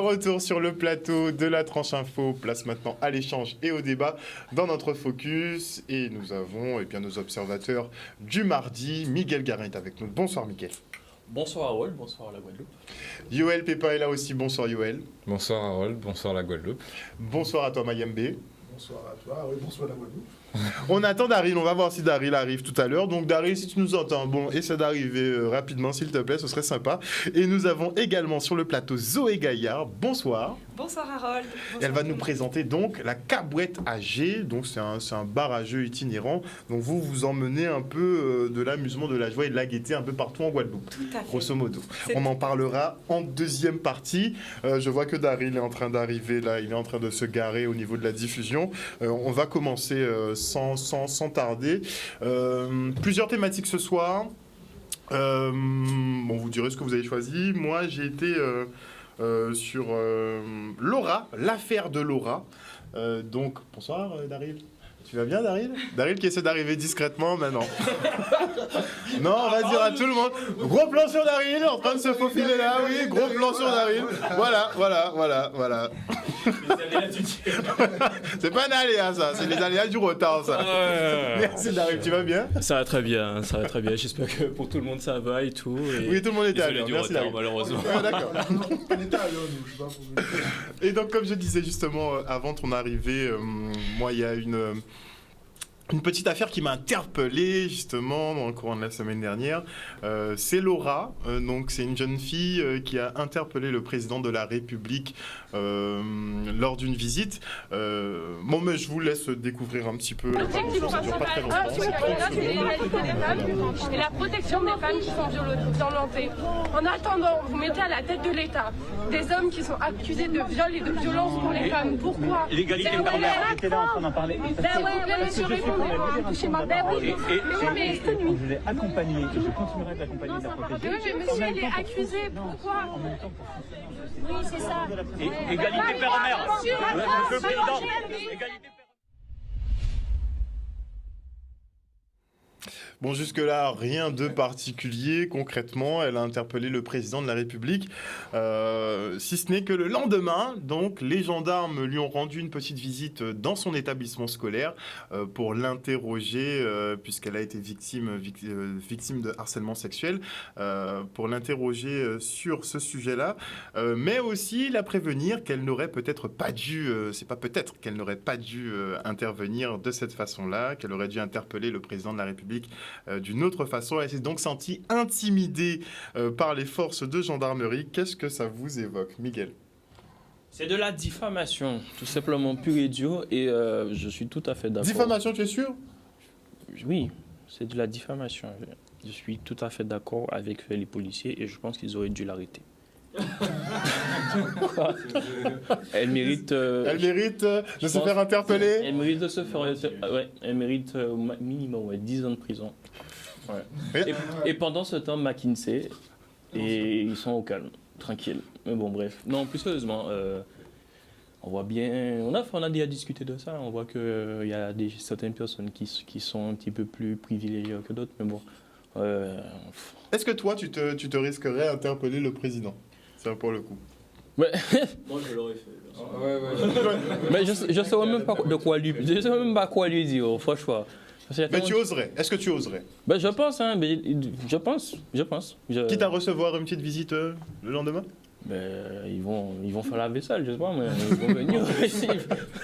retour sur le plateau de la tranche info, place maintenant à l'échange et au débat dans notre focus. Et nous avons nos observateurs du mardi. Miguel Garin est avec nous. Bonsoir Miguel. Bonsoir Harold, bonsoir à la Guadeloupe. Yoël Pépin est là aussi. Bonsoir Yoël. Bonsoir Harold, bonsoir la Guadeloupe. Bonsoir à toi Mayembe. Bonsoir à toi, oui, bonsoir la Guadeloupe. On attend Daryl, on va voir si Daryl arrive tout à l'heure. Donc Daryl, si tu nous entends, essaie d'arriver rapidement s'il te plaît, ce serait sympa. Et nous avons également sur le plateau Zoé Gaillard. Bonsoir. Bonsoir Harold. Bonsoir. Elle va nous présenter donc la Cabouette à G. Donc c'est un bar à jeux itinérant. Donc vous emmenez un peu de l'amusement, de la joie et de la gaieté un peu partout en Guadeloupe. Tout à fait. Grosso modo. On en parlera en deuxième partie. Je vois que Daryl est en train d'arriver là, il est en train de se garer au niveau de la diffusion. On va commencer sans tarder. Plusieurs thématiques ce soir. Vous direz ce que vous avez choisi. Moi, j'ai été sur Laura, l'affaire de Laura. Donc, bonsoir Daryl. Tu vas bien Daryl? Daryl qui essaie d'arriver discrètement maintenant. Non, on va dire à tout le monde. Gros plan sur Daryl, en train de se faufiler là, oui, gros plan sur Daryl. Voilà. C'est pas un aléa ça, c'est les aléas du retard ça. Merci Daryl, tu vas bien? Ça va très bien, j'espère que pour tout le monde ça va et tout. Oui, tout le monde était à l'heure, du merci retard Daryl. malheureusement. D'accord. On était à l'heure, nous, je sais pas pour vous. Et donc comme je disais justement avant ton arrivée, moi il y a une petite affaire qui m'a interpellé justement dans le courant de la semaine dernière. C'est Laura, donc c'est une jeune fille qui a interpellé le président de la République lors d'une visite. Mais je vous laisse découvrir un petit peu. Ça dure pas très longtemps. C'est l'égalité des femmes et la protection des femmes qui sont violentées. En attendant, vous mettez à la tête de l'État des hommes qui sont accusés de viol et de violence pour les femmes. Pourquoi? L'égalité des femmes, j'étais là en train d'en parler. Monsieur, répondez-moi. Touchez-moi. Mais je vous ai accompagné et je continuerai de l'accompagner de la protéger. oui, mais monsieur, il est accusé. Pourquoi? Oui, c'est ça. Égalité père-mère. Monsieur le président. Égalité. Bon, jusque-là, rien de particulier. Concrètement, elle a interpellé le président de la République. Si ce n'est que le lendemain, donc, les gendarmes lui ont rendu une petite visite dans son établissement scolaire pour l'interroger, puisqu'elle a été victime de harcèlement sexuel, pour l'interroger sur ce sujet-là, mais aussi la prévenir qu'elle n'aurait peut-être pas dû, qu'elle n'aurait pas dû intervenir de cette façon-là, qu'elle aurait dû interpeller le président de la République d'une autre façon. Elle s'est donc sentie intimidée par les forces de gendarmerie. Qu'est-ce que ça vous évoque, Miguel? C'est de la diffamation, tout simplement pure et dure, et je suis tout à fait d'accord. Diffamation, tu es sûr? Oui, c'est de la diffamation. Je suis tout à fait d'accord avec les policiers et je pense qu'ils auraient dû l'arrêter. Quoi? Elle mérite de se faire interpeller. Elle mérite de se faire elle mérite au minimum 10 ans de prison. Ouais. Et pendant ce temps, McKinsey, et ils sont au calme, tranquille. Mais bon, bref. Non, plus sérieusement, on voit bien, on a déjà discuté de ça. On voit qu'il y a certaines personnes qui sont un petit peu plus privilégiées que d'autres, mais bon. Est-ce que toi, tu te risquerais à interpeller le président? Ça pour le coup. Ouais. Moi, je l'aurais fait. Mais je ne sais même pas de quoi lui. Je sais même pas quoi lui dire, franchement. Mais tu oserais? Est-ce que tu oserais? Ben, je pense, hein. Je pense. Quitte à recevoir une petite visite le lendemain? Ben, ils vont faire la vaisselle, je sais pas, mais ils vont venir.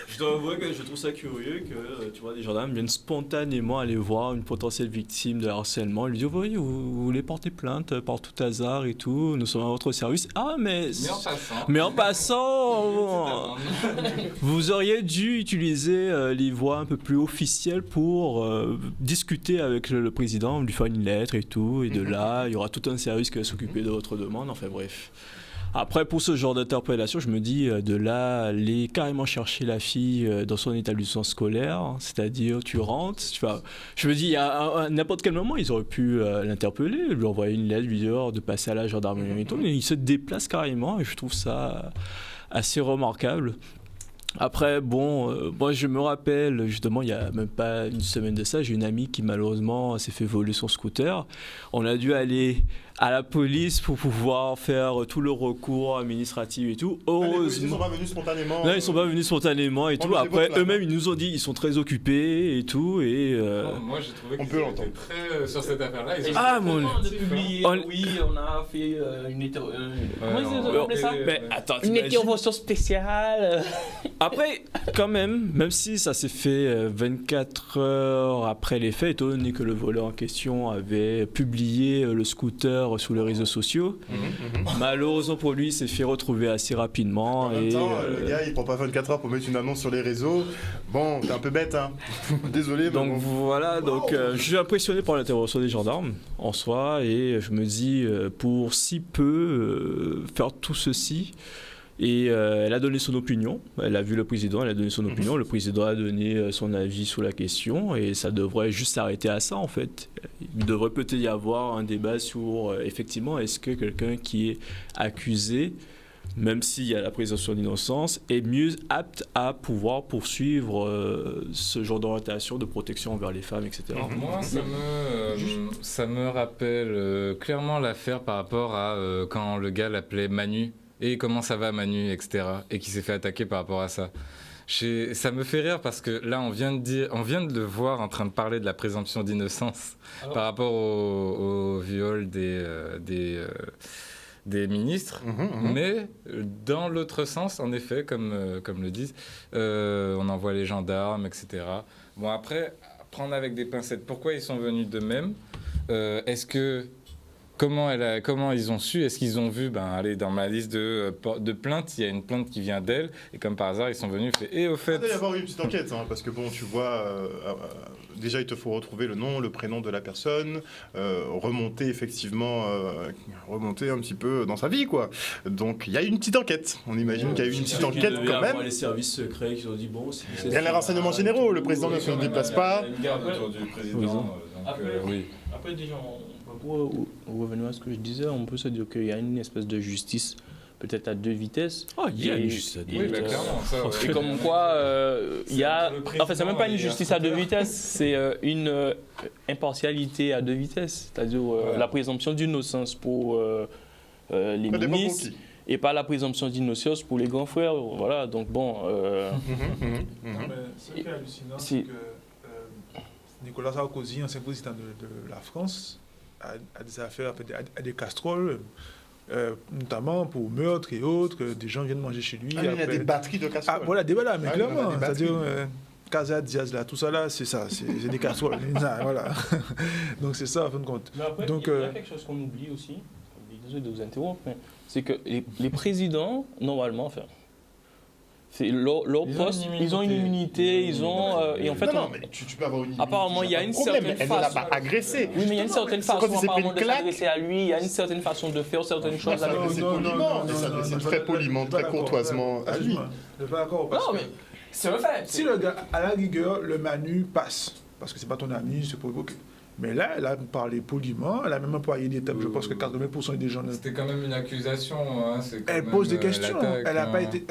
Je dois avouer que je trouve ça curieux que tu vois, les gendarmes viennent spontanément aller voir une potentielle victime de harcèlement. Ils lui disent oui, vous voulez porter plainte par tout hasard et tout, nous sommes à votre service. Ah, mais en passant, vous auriez dû utiliser les voies un peu plus officielles pour discuter avec le président, lui faire une lettre et tout, et de là, il y aura tout un service qui va s'occuper de votre demande, enfin bref. Après, pour ce genre d'interpellation, je me dis, de là, aller carrément chercher la fille dans son établissement scolaire, c'est-à-dire, tu rentres, je me dis, à n'importe quel moment, ils auraient pu l'interpeller, lui envoyer une lettre, lui dire de passer à la gendarmerie et tout, mais ils se déplacent carrément, et je trouve ça assez remarquable. Après, bon, moi je me rappelle, justement, il y a même pas une semaine de ça, j'ai une amie qui malheureusement s'est fait voler son scooter. On a dû aller à la police pour pouvoir faire tout le recours administratif et tout. Heureusement. Ils sont pas venus spontanément. Non, ils sont pas venus spontanément et tout. Après, eux-mêmes, ils nous ont dit ils sont très occupés et tout. Et Moi, j'ai trouvé On qu'ils peut étaient l'entendre. très sur cette affaire-là. Ils ont de publier, oui, on a fait une comment ils appellent ça? mais attends, Une t'imagines? intervention spéciale. Après, quand même si ça s'est fait 24 heures après les faits, étant donné que le voleur en question avait publié le scooter sur les réseaux sociaux, malheureusement pour lui, il s'est fait retrouver assez rapidement. En même Et temps, le gars, il prend pas 24 heures pour mettre une annonce sur les réseaux. Bon, t'es un peu bête, hein. Désolé. mais donc bon. voilà, donc je suis impressionné par l'intervention des gendarmes en soi, et je me dis, pour si peu faire tout ceci. Et elle a donné son opinion, elle a vu le président, elle a donné son opinion, le président a donné son avis sur la question, et ça devrait juste s'arrêter à ça en fait. Il devrait peut-être y avoir un débat sur, effectivement, est-ce que quelqu'un qui est accusé, même s'il y a la présomption d'innocence, est mieux apte à pouvoir poursuivre ce genre d'orientation de protection envers les femmes, etc. Moi, ça me rappelle clairement l'affaire par rapport à quand le gars l'appelait Manu. Et comment ça va Manu, etc. Et qui s'est fait attaquer par rapport à ça. Ça me fait rire parce que là, on vient de le voir en train de parler de la présomption d'innocence par rapport au viol des ministres. Mais dans l'autre sens, en effet, comme le disent, on envoie les gendarmes, etc. Bon, après, prendre avec des pincettes. Pourquoi ils sont venus d'eux-mêmes? Est-ce que... Comment ils ont su? Est-ce qu'ils ont vu, allez, dans ma liste de plaintes, il y a une plainte qui vient d'elle, et comme par hasard, ils sont venus, et au fait... Il doit y avoir une petite enquête, hein, parce que bon, tu vois, déjà, il te faut retrouver le nom, le prénom de la personne, remonter un petit peu dans sa vie, quoi. Donc, il y a une petite enquête. On imagine qu'il y a eu une petite enquête quand même. Les services secrets qui ont dit, bon... Il y a les renseignements généraux, le président ne se déplace pas. Autour du président, oui. Après, déjà, pour revenir à ce que je disais, on peut se dire qu'il y a une espèce de justice peut-être à deux vitesses. Il y a une justice à deux vitesses. Clairement, ça, ouais. Et comme quoi, il y a... En fait, c'est même pas une justice à deux vitesses, c'est une impartialité à deux vitesses. C'est-à-dire la présomption d'innocence pour les ministres et pas la présomption d'innocence pour les grands frères. Voilà, donc bon... Ce qui est hallucinant, c'est que Nicolas Sarkozy, ancien président de la France, a des affaires, à des casseroles, notamment pour meurtre et autres, des gens viennent manger chez lui. Il y a des batteries de casseroles. Voilà, mais clairement, c'est-à-dire Casa Diaz, là, tout ça là, c'est ça, c'est des casseroles. Voilà. Donc c'est ça, en fin de compte. Mais après, donc, il y a quelque chose qu'on oublie aussi, désolé de vous interrompre, mais c'est que les présidents, normalement, enfin, c'est leur poste, ils ont une immunité, ils ont... et en fait, non, mais tu peux avoir une immunité. Apparemment, il y a une certaine façon... Elle ne l'a pas agressé. Oui, mais il y a une certaine façon apparemment de s'adresser à lui, il y a une certaine façon de faire certaines choses avec lui. C'est poliment, c'est très poliment, très courtoisement à lui. Je suis pas d'accord parce que... c'est un fait. Si le gars, à la rigueur, le Manu passe, parce que c'est pas ton ami, c'est pour évoquer. Mais là, elle a parlé poliment, elle a même employé des termes, je pense que 80% des gens... C'était quand même une accusation. Hein, elle pose des questions, elle n'a pas été...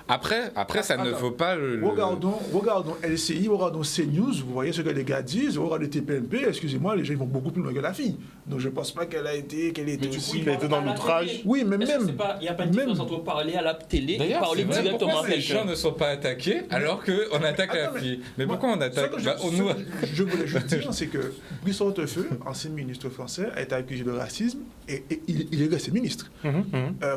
Après, ça ne vaut pas le... Regardons LCI, regardons CNews, vous voyez ce que les gars disent, regardez TPMP, excusez-moi, les gens ils vont beaucoup plus loin que la fille. Donc je ne pense pas qu'elle a été... Mais du coup, il a été dans l'outrage. Oui, mais même... Il n'y a pas de différence entre parler à la télé et parler directement à quelqu'un. Les gens ne sont pas attaqués alors qu'on attaque la fille. Mais pourquoi on attaque? Je voulais juste dire, c'est que Brice Hortefeux, ancien ministre français, a été accusé de racisme et il est resté ministre.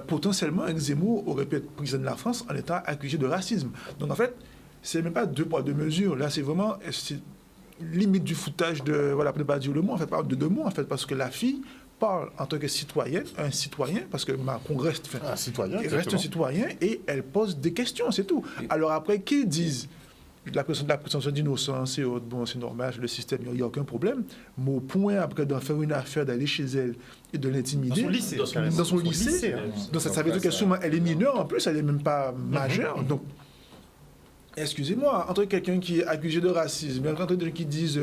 Potentiellement, Zemmour aurait pu être président de la France en étant accusé de racisme. Donc en fait, c'est même pas deux poids deux mesures. Là, c'est vraiment limite du foutage de, voilà, pour ne pas dire le mot, en fait, pas de deux mots, en fait, parce que la fille parle en tant que citoyenne, un citoyen, parce que Macron reste, un citoyen, et elle pose des questions, c'est tout. Alors après, qu'ils disent la présomption d'innocence et autres, bon, c'est normal, le système, il n'y a aucun problème. Mais au point, après, d'en faire une affaire, d'aller chez elle et de l'intimider. Dans son lycée. Donc ça veut dire qu'elle est mineure en plus, elle n'est même pas majeure. Donc, Excusez-moi, entre quelqu'un qui est accusé de racisme, entre des gens qui disent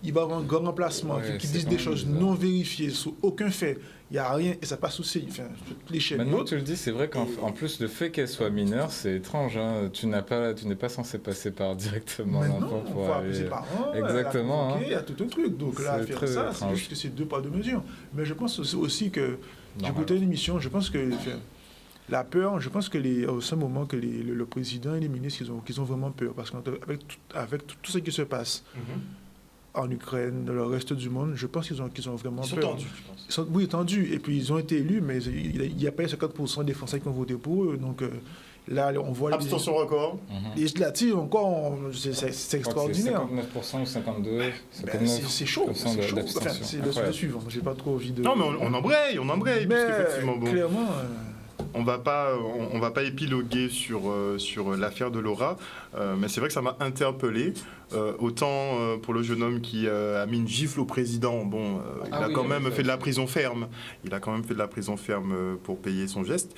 il va y avoir un grand remplacement, qui disent des choses non vérifiées, sous aucun fait, il n'y a rien, et ça passe sous les chaînes. Maintenant tu le dis, c'est vrai qu'en plus le fait qu'elle soit mineure, c'est étrange. Hein. Tu n'es pas censé passer par directement l'enfant pour aller... ses parents, exactement. Il y a tout un truc. Donc là, à faire ça, c'est juste que c'est 2 poids 2 mesures. Mais je pense aussi que, j'écoutais une émission, je pense que... La peur, je pense que au ce moment que le président et les ministres, qu'ils ont vraiment peur. Parce qu'avec tout ce qui se passe en Ukraine, dans le reste du monde, je pense qu'ils ont vraiment peur. Ils sont tendus, je pense. Oui, tendus. Et puis, ils ont été élus, mais il n'y a pas eu 50% des Français qui ont voté pour eux. Donc, là, on voit... Abstention record. Législative, encore, c'est extraordinaire. C'est 59% ou 52%. C'est chaud. Enfin, c'est le suivant. Je n'ai pas trop envie de... Non, mais on embraye. Mais parce qu'effectivement, clairement... On va pas épiloguer sur l'affaire de Laura, mais c'est vrai que ça m'a interpellé. Autant pour le jeune homme qui a mis une gifle au président, il a quand même fait de la prison ferme. Il a quand même fait de la prison ferme pour payer son geste.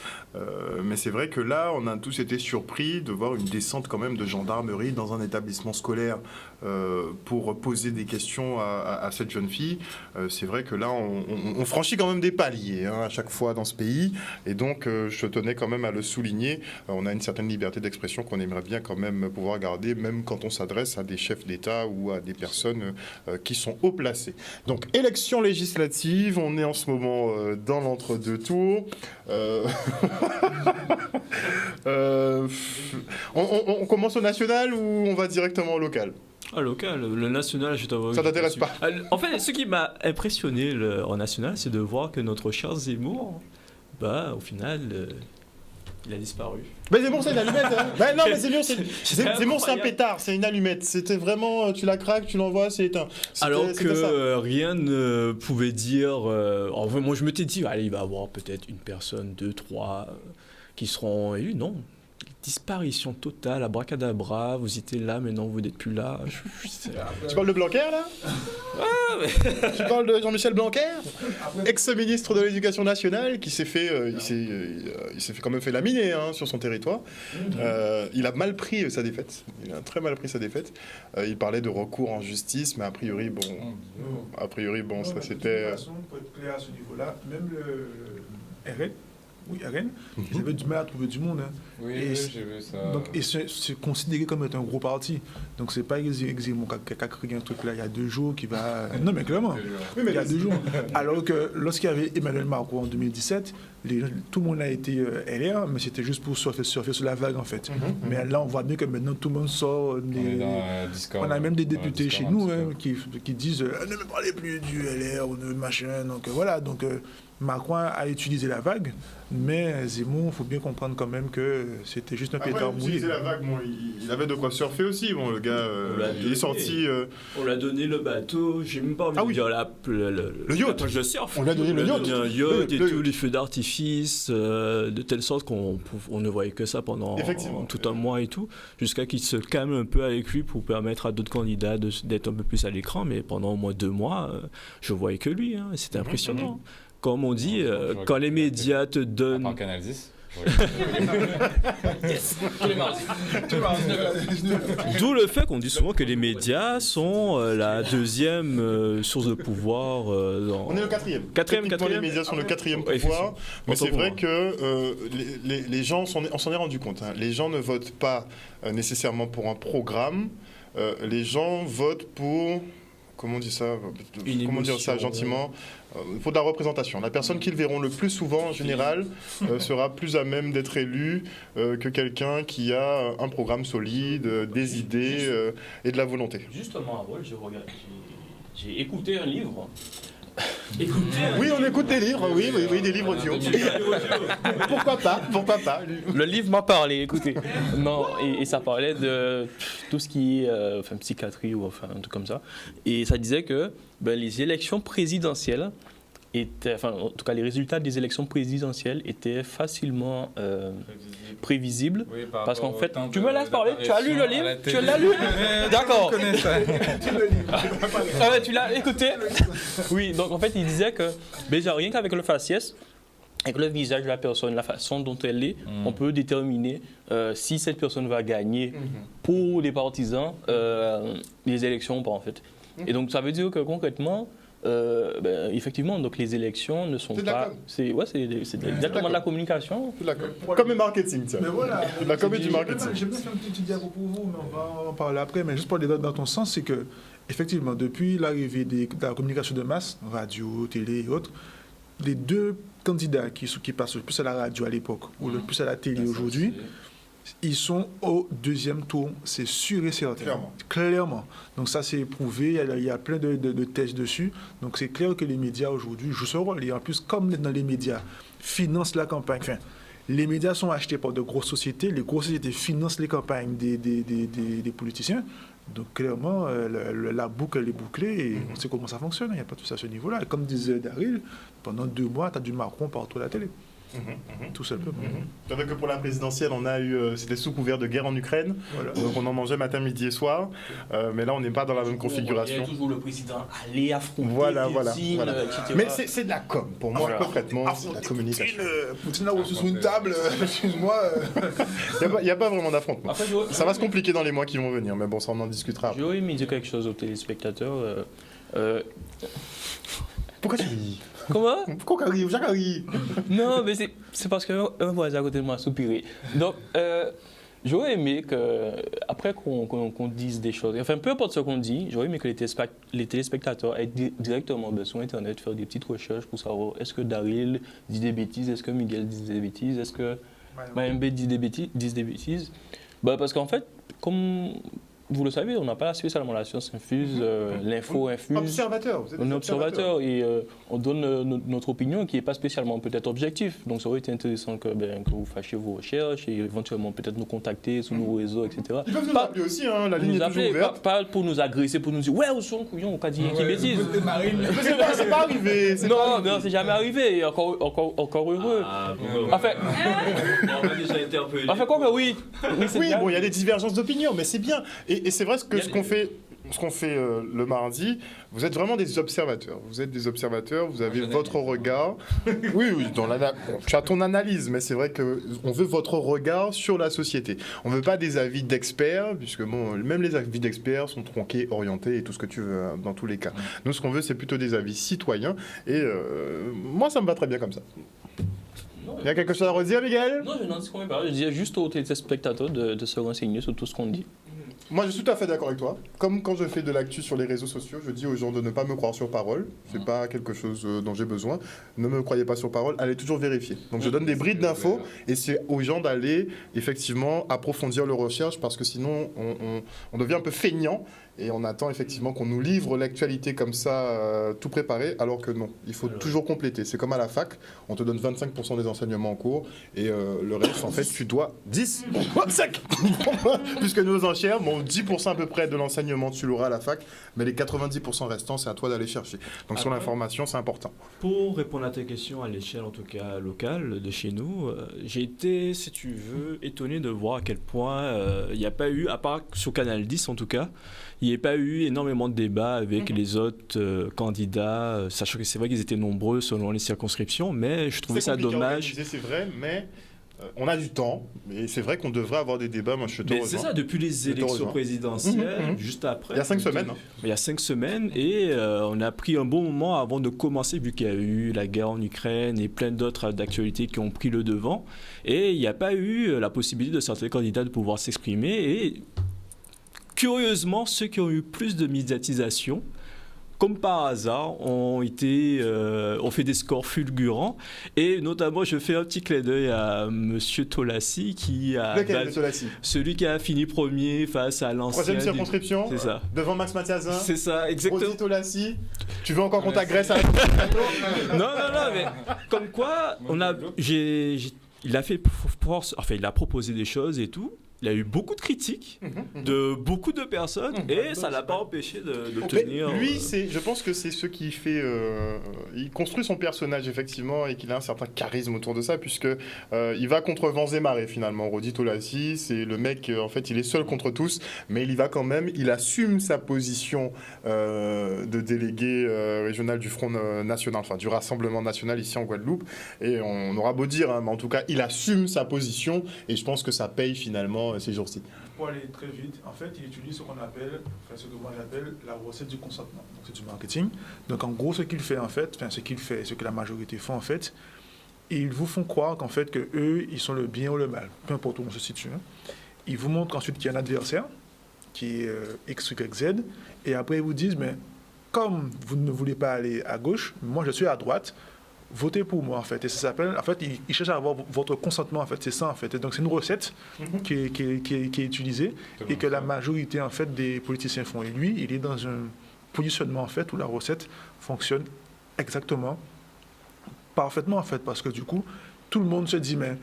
Mais c'est vrai que là, on a tous été surpris de voir une descente quand même de gendarmerie dans un établissement scolaire pour poser des questions à cette jeune fille. C'est vrai que là, on franchit quand même des paliers à chaque fois dans ce pays. Et donc, je tenais quand même à le souligner. On a une certaine liberté d'expression qu'on aimerait bien quand même pouvoir garder, même quand on s'adresse à des chefs d'État ou à des personnes qui sont haut placées. Donc, élection législative, on est en ce moment dans l'entre-deux tours. On commence au national ou on va directement au local ? Local, le national, je t'avoue. Ça t'intéresse pas ? En fait, ce qui m'a impressionné en national, c'est de voir que notre cher Zemmour, au final, il a disparu. Mais Zemmour, c'est une allumette. Hein. Non, mais Zemmour, c'est un pétard, c'est une allumette. C'était vraiment, tu la craques, tu l'envoies, c'est éteint. Alors que rien ne pouvait dire. Moi, je m'étais dit, allez, il va y avoir peut-être une personne, 2, 3 qui seront élus. Non. Disparition totale, abracadabra, vous étiez là, mais non, vous n'êtes plus là. Tu parles de Blanquer, là ? Tu parles de Jean-Michel Blanquer, ex-ministre de l'Éducation nationale, qui s'est fait, il s'est quand même fait laminer sur son territoire. Il a mal pris sa défaite. Il a très mal pris sa défaite. Il parlait de recours en justice, mais a priori, ça c'était... Pour être clair à ce niveau-là, même le RN, ils avaient du mal à trouver du monde. Oui, j'ai vu ça. Donc, et c'est considéré comme être un gros parti. Donc, c'est pas Zemmour qui a créé un truc là il y a 2 jours qui va... Non, mais clairement, il y a 2 jours. Alors que lorsqu'il y avait Emmanuel Macron en 2017, tout le monde a été LR, mais c'était juste pour surfer sur la vague, en fait. Mais là, on voit bien que maintenant, tout le monde sort... On a même des députés chez nous qui disent « Ne me parlez plus du LR ou de machin. » Donc, voilà. Donc, Macron a utilisé la vague, mais Zemmour, il faut bien comprendre quand même que c'était juste un pétard mouillé. Utiliser la vague, il avait de quoi surfer aussi. Le gars, il est sorti... On lui a donné le bateau, j'ai même pas envie de dire le yacht. Je surfe. On lui a donné le yacht. Un yacht et tous les feux d'artifice, de telle sorte qu'on ne voyait que ça pendant tout un mois et tout, jusqu'à qu'il se calme un peu avec lui pour permettre à d'autres candidats d'être un peu plus à l'écran. Mais pendant au moins 2 mois, je voyais que lui. C'était impressionnant. Comme on dit, quand les médias te donnent... Par Canal 10. Yes. Tous les mardis. D'où le fait qu'on dit souvent que les médias sont la deuxième source de pouvoir. On est le 4e. Les médias sont le 4e pouvoir. Mais c'est vrai que les gens, on s'en est rendu compte. Les gens ne votent pas nécessairement pour un programme. Les gens votent pour... Comment dire ça gentiment ? Pour de la représentation. La personne qu'ils verront le plus souvent, en général, sera plus à même d'être élue que quelqu'un qui a un programme solide, des idées et de la volonté. Justement, j'ai écouté un livre. Oui, on écoute des livres, oui, des livres audio. Pourquoi pas. Le livre m'a parlé, écoutez. Non, et ça parlait de tout ce qui est psychiatrie ou un truc comme ça. Et ça disait que les élections présidentielles en tout cas les résultats des élections présidentielles étaient facilement prévisibles. Oui, parce qu'en fait, tu me laisses parler, tu as lu le livre, tu l'as lu. D'accord. Tu l'as écouté. Oui, donc en fait il disait que déjà rien qu'avec le faciès, avec le visage de la personne, la façon dont elle est, on peut déterminer si cette personne va gagner pour les partisans les élections ou pas en fait. Et donc ça veut dire que concrètement, effectivement, donc les élections ne sont pas. C'est exactement de la communication. Comme le marketing, tiens. Mais voilà. La com et du marketing. J'ai bien fait un petit diapo pour vous, mais on va en parler après. Mais juste pour aller dans ton sens, c'est que, effectivement, depuis l'arrivée de la communication de masse, radio, télé et autres, les deux candidats qui passent le plus à la radio à l'époque ou le plus à la télé aujourd'hui, ils sont au deuxième tour, c'est sûr et certain. Clairement. Donc ça, c'est prouvé, il y a plein de tests dessus. Donc c'est clair que les médias aujourd'hui jouent ce rôle. Et en plus, comme dans les médias financent la campagne, enfin, les médias sont achetés par de grosses sociétés, les grosses sociétés financent les campagnes des politiciens. Donc clairement, la boucle, elle est bouclée et on sait comment ça fonctionne, il n'y a pas tout ça à ce niveau-là. Et comme disait Daryl, pendant 2 mois, tu as du Macron partout à la télé. Tout simplement. C'est vrai que pour la présidentielle, on a eu, c'était sous couvert de guerre en Ukraine, donc on en mangeait matin, midi et soir, mais là on n'est pas dans la même configuration. Il y a toujours le président aller affronter voilà. etc. Mais c'est de la com, pour moi, concrètement, c'est de la communication. Poutine a reçu sur une table, excuse-moi. Il n'y a pas vraiment d'affrontement. Ça va se compliquer dans les mois qui vont venir, mais bon, ça on en discutera. J'aurais aimé dire quelque chose aux téléspectateurs. Pourquoi tu ris? Comment? Pourquoi Jacques rit? Non, mais c'est parce qu'un voisin à côté de moi a soupiré. Donc, j'aurais aimé que, après qu'on dise des choses, enfin, peu importe ce qu'on dit, j'aurais aimé que les téléspectateurs aient directement sur Internet faire des petites recherches pour savoir est-ce que Daryl dit des bêtises, est-ce que Miguel dit des bêtises, est-ce que Mayembe dit des bêtises. Parce qu'en fait, comme vous le savez, on n'a pas spécialement la science infuse, l'info infuse. Observateur, on est observateur et on donne notre opinion qui n'est pas spécialement peut-être objective. Donc ça aurait été intéressant que vous fassiez vos recherches et éventuellement peut-être nous contacter sur nos réseaux, etc. Ils peuvent nous appeler aussi, la ligne est toujours ouverte. Pas pour nous agresser, pour nous dire ouais, où sont couillon, on a dit qui bêtise. C'est pas arrivé. Non, c'est jamais arrivé. Encore heureux. Enfin, on a déjà interpellé. Enfin, quoi que oui. Oui, bon, il y a des divergences d'opinion, mais c'est bien. Et c'est vrai que ce qu'on fait le mardi, vous êtes vraiment des observateurs. Vous êtes des observateurs, vous avez votre regard. Oui, tu as ton analyse, mais c'est vrai qu'on veut votre regard sur la société. On ne veut pas des avis d'experts, puisque même les avis d'experts sont tronqués, orientés et tout ce que tu veux, dans tous les cas. Nous, ce qu'on veut, c'est plutôt des avis citoyens. Et moi, ça me va très bien comme ça. Il y a quelque chose à redire, Miguel? Non, je n'en dis pas. Je dis juste aux téléspectateurs de se renseigner sur tout ce qu'on dit. Moi, je suis tout à fait d'accord avec toi. Comme quand je fais de l'actu sur les réseaux sociaux, je dis aux gens de ne pas me croire sur parole. C'est pas quelque chose dont j'ai besoin. Ne me croyez pas sur parole, allez toujours vérifier. Donc, je donne des brides d'infos et c'est aux gens d'aller effectivement approfondir leurs recherches parce que sinon, on devient un peu feignant et on attend effectivement qu'on nous livre l'actualité comme ça, tout préparé, alors que non. Il faut toujours compléter. C'est comme à la fac, on te donne 25% des enseignements en cours et le reste, en fait, tu dois 10 5 puisque nos enchères, 10% à peu près de l'enseignement, tu l'auras à la fac, mais les 90% restants, c'est à toi d'aller chercher. Donc sur l'information, c'est important. Pour répondre à ta question à l'échelle, en tout cas locale, de chez nous, j'ai été, si tu veux, étonné de voir à quel point il n'y a pas eu, à part sur Canal 10 en tout cas, il n'y a pas eu énormément de débats avec les autres candidats, sachant que c'est vrai qu'ils étaient nombreux selon les circonscriptions, mais je trouvais ça dommage. C'est vrai, mais on a du temps, et c'est vrai qu'on devrait avoir des débats. Moi, je te rejoins. C'est ça, depuis les élections présidentielles, juste après. Il y a 5 semaines. Il y a 5 semaines, et on a pris un bon moment avant de commencer, vu qu'il y a eu la guerre en Ukraine et plein d'autres d'actualités qui ont pris le devant. Et il n'y a pas eu la possibilité de certains candidats de pouvoir s'exprimer. Et curieusement, ceux qui ont eu plus de médiatisation, comme par hasard, ont fait des scores fulgurants. Et notamment, je fais un petit clin d'œil à M. Tolassi, celui qui a fini premier face à l'ancien... Troisième circonscription, c'est ça. Devant Max Mathiasin. C'est ça, exactement. Rosy Tolassi, tu veux encore qu'on t'agresse à... Non, mais comme quoi, il a proposé des choses et tout. il a eu beaucoup de critiques de beaucoup de personnes et ça l'a pas empêché de tenir. Lui, je pense que c'est ce qui fait. Il construit son personnage effectivement et qu'il a un certain charisme autour de ça, puisque il va contre vents et marées finalement. Rodi Tolassi, c'est le mec. En fait, il est seul contre tous, mais il y va quand même. Il assume sa position de délégué régional du Front National, enfin du Rassemblement National ici en Guadeloupe. Et on aura beau dire, hein, mais en tout cas, il assume sa position et je pense que ça paye finalement ces jours-ci. Pour aller très vite, en fait, il utilise ce qu'on appelle, ce que moi j'appelle la recette du consentement. Donc c'est du marketing. Donc en gros, ce qu'il fait en fait, ce que la majorité font en fait, ils vous font croire qu'en fait que eux, ils sont le bien ou le mal, peu importe où on se situe. Hein. Ils vous montrent ensuite qu'il y a un adversaire qui est X, Y, Z, et après ils vous disent, mais comme vous ne voulez pas aller à gauche, moi je suis à droite. Votez pour moi en fait, et ça s'appelle, en fait, il cherche à avoir votre consentement en fait, c'est ça en fait, et donc c'est une recette qui est utilisée et que la majorité en fait des politiciens font, et lui, il est dans un positionnement en fait où la recette fonctionne exactement, parfaitement en fait, parce que du coup, tout le monde se dit, mais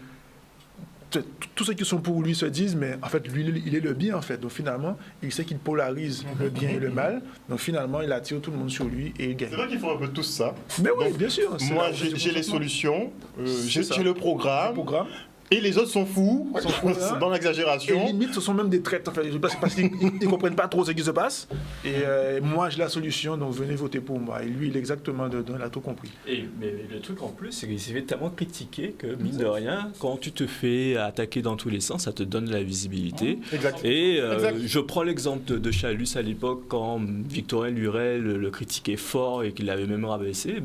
tous ceux qui sont pour lui se disent, mais en fait, lui, il est le bien, en fait. Donc, finalement, il sait qu'il polarise le bien et le mal. Donc, finalement, il attire tout le monde sur lui et il gagne. C'est vrai qu'ils font un peu tous ça. Mais oui, donc, bien sûr. Moi, j'ai les solutions, j'ai le programme. Et les autres sont fous, dans l'exagération. Et limite, ce sont même des traites, en fait, parce qu'ils ne comprennent pas trop ce qui se passe. Et moi, j'ai la solution, donc venez voter pour moi. Et lui, il est exactement dedans, il a tout compris. Mais le truc en plus, c'est qu'il s'est fait tellement critiquer que, mine de rien, quand tu te fais attaquer dans tous les sens, ça te donne de la visibilité. Exact. Et je prends l'exemple de Chalus à l'époque, quand Victorien Lurel le critiquait fort et qu'il l'avait même rabaissé,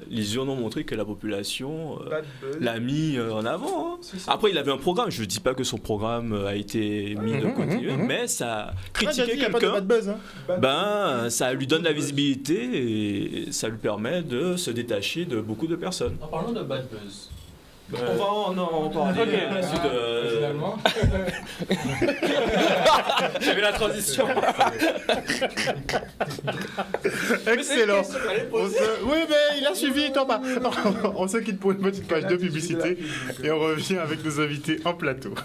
les urnes ont montré que la population l'a mis en avant. Hein. Après, il avait un programme. Je ne dis pas que son programme a été mis de côté, mais ça critiquait quelqu'un. Ça lui donne la visibilité et ça lui permet de se détacher de beaucoup de personnes. En parlant de bad buzz. On va en parler. Finalement. J'avais la transition. Excellent. Oui, mais il a suivi, toi pas. On se quitte pour une petite page de publicité et on revient avec nos invités en plateau.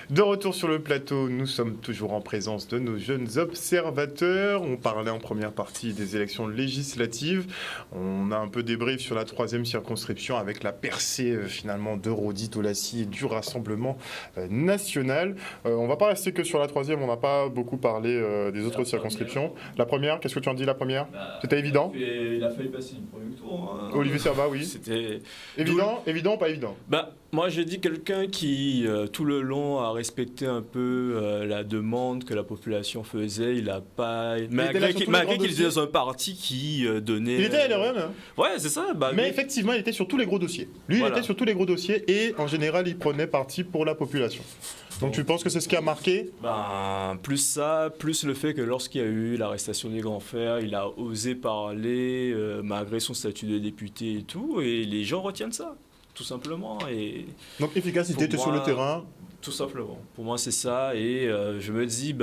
De retour sur le plateau, nous sommes toujours en présence de nos jeunes observateurs. On parlait en première partie des élections législatives. On a un peu débrief sur la 3e circonscription avec la percée finalement de Rodi Tolassi et du Rassemblement National. On ne va pas rester que sur la 3e, on n'a pas beaucoup parlé des autres circonscriptions. La première, qu'est-ce que tu en dis la première? C'était évident? Il a fallu passer le premier tour. Hein. Olivier Servat, oui. C'était évident ou pas évident? Moi, j'ai dit quelqu'un qui, tout le long, a respecté un peu la demande que la population faisait. Il n'a pas... Malgré qu'il était dans un parti qui donnait... Il était à LREM, hein. Ouais, c'est ça. Mais effectivement, il était sur tous les gros dossiers. Lui, il était sur tous les gros dossiers et, en général, il prenait parti pour la population. Donc, tu penses que c'est ce qui a marqué? Plus ça, plus le fait que lorsqu'il y a eu l'arrestation des grands frères, il a osé parler, malgré son statut de député et tout, et les gens retiennent ça. Tout simplement. Et donc efficacité, tu es sur le terrain. Tout simplement. Pour moi, c'est ça. Et je me dis,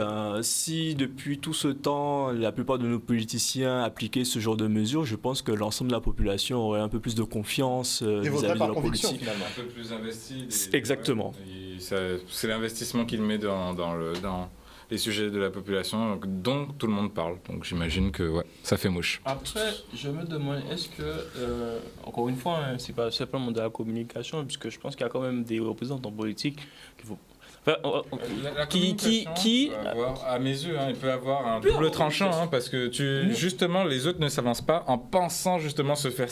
si depuis tout ce temps, la plupart de nos politiciens appliquaient ce genre de mesures, je pense que l'ensemble de la population aurait un peu plus de confiance vis-à-vis de la politique. Finalement. Un peu plus investi. Exactement. C'est l'investissement qu'il met dans les sujets de la population dont tout le monde parle. Donc j'imagine que ça fait mouche. Après, je me demande, est-ce que, encore une fois, c'est pas simplement de la communication, puisque je pense qu'il y a quand même des représentants politiques qui vont... La communication peut avoir, à mes yeux, il peut avoir un double tranchant, parce que justement, les autres ne s'avancent pas en pensant justement se faire